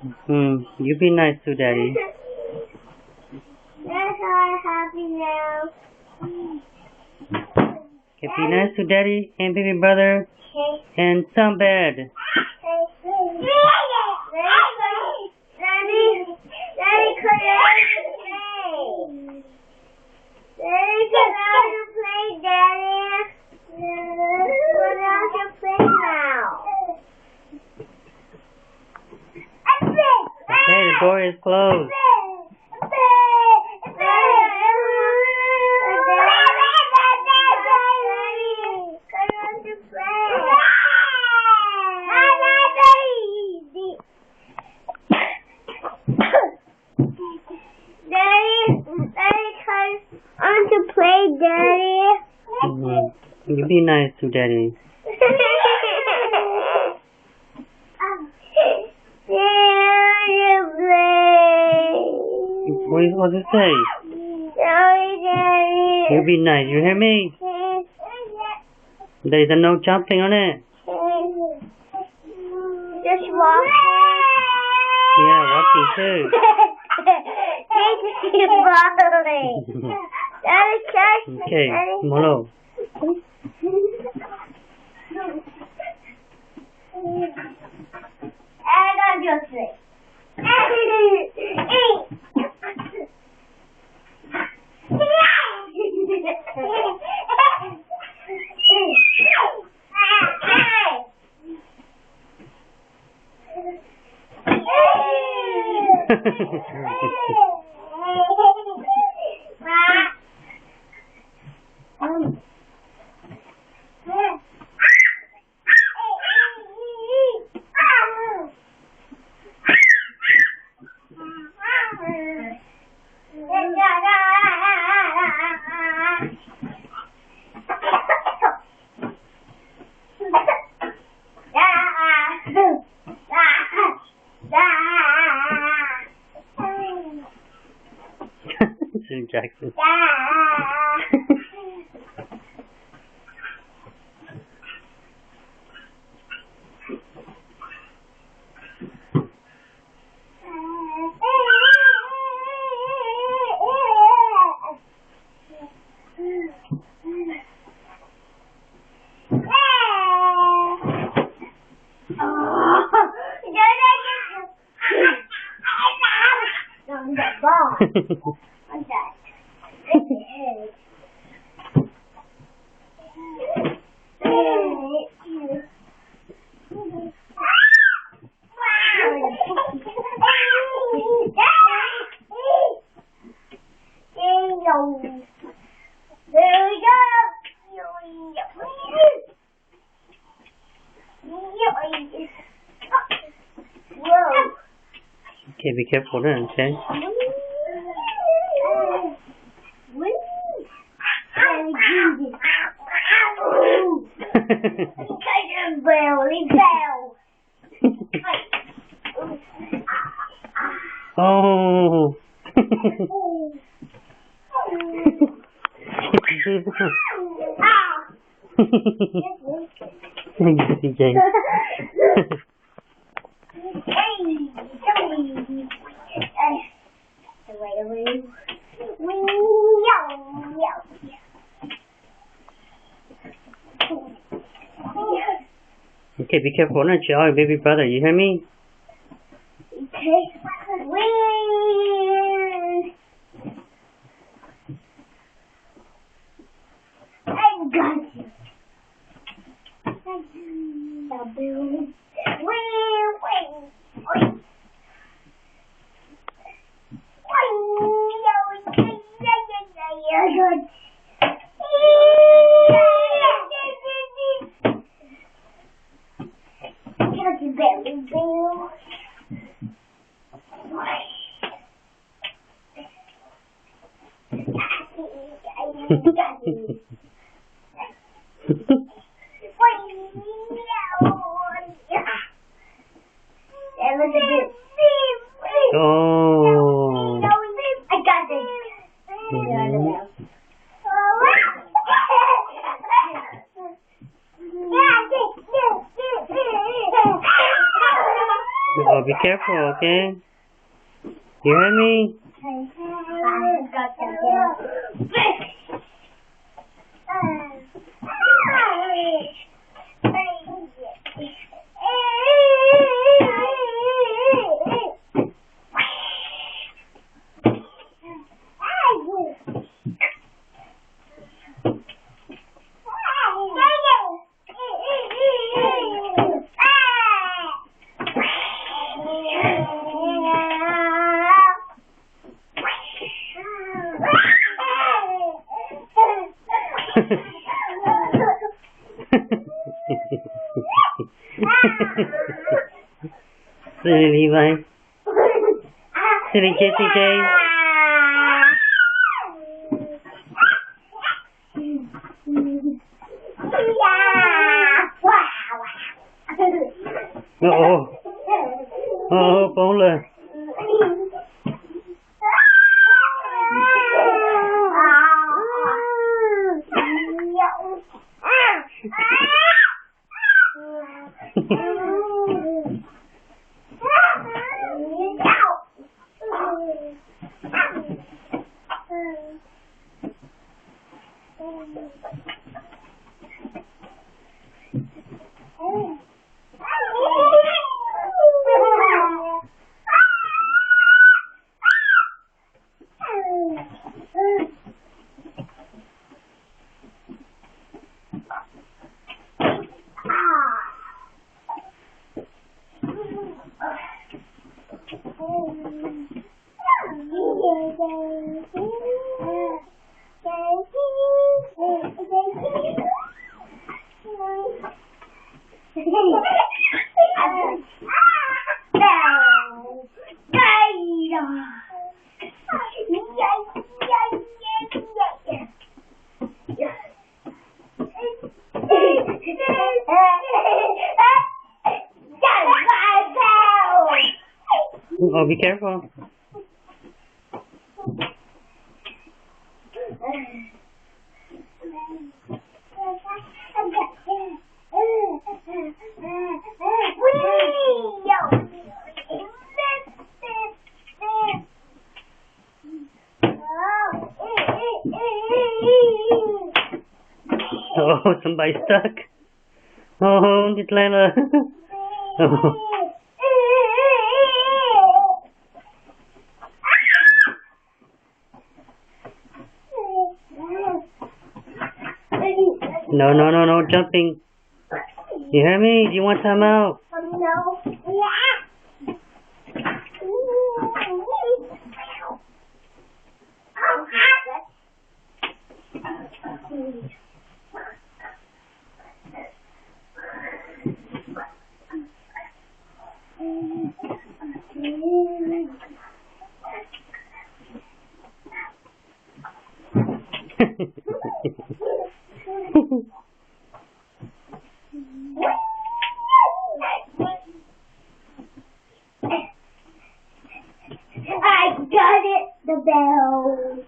You be nice to Daddy. That's all happy now. Okay, be nice to Daddy and baby brother Okay. and Sunbed. Daddy, could I play? Daddy, can I play, Daddy? What else to play now? Okay, the door is closed. Daddy. You be nice to Daddy. What are you supposed to say? Sorry, Daddy. You be nice. You hear me? There's no jumping on it. Just walk. Yeah, walking too. Okay, Molo. Sue Jackson. Okay, be careful then, okay? Oh. DJ. Okay, be careful, not your baby brother, you hear me? Okay. I got you. Oh. I got it. Oh, be careful, okay? You hear me? Silly Levi. Silly Jesse J. Uh-oh. Uh-oh, Paula. Oh, be careful. Oh, somebody's stuck. Oh, Atlanta. Oh. No, no, no, no, jumping. You hear me? Do you want time out? I got it, the bell.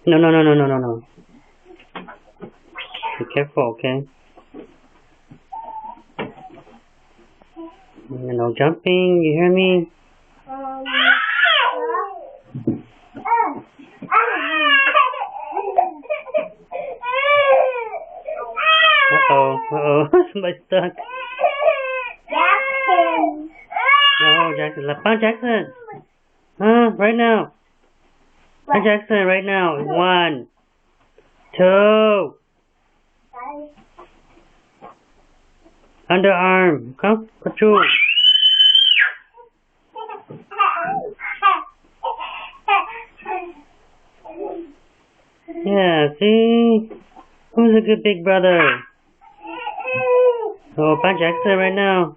No, no, no, no, no, no, no. Be careful, okay? No jumping, you hear me? Uh-oh, uh-oh, somebody's stuck. No, Jackson, find Jackson. Right now. Find Jackson right now. 1, 2. Underarm. Come, control. Yeah, see? Who's a good big brother? Oh, find Jackson right now.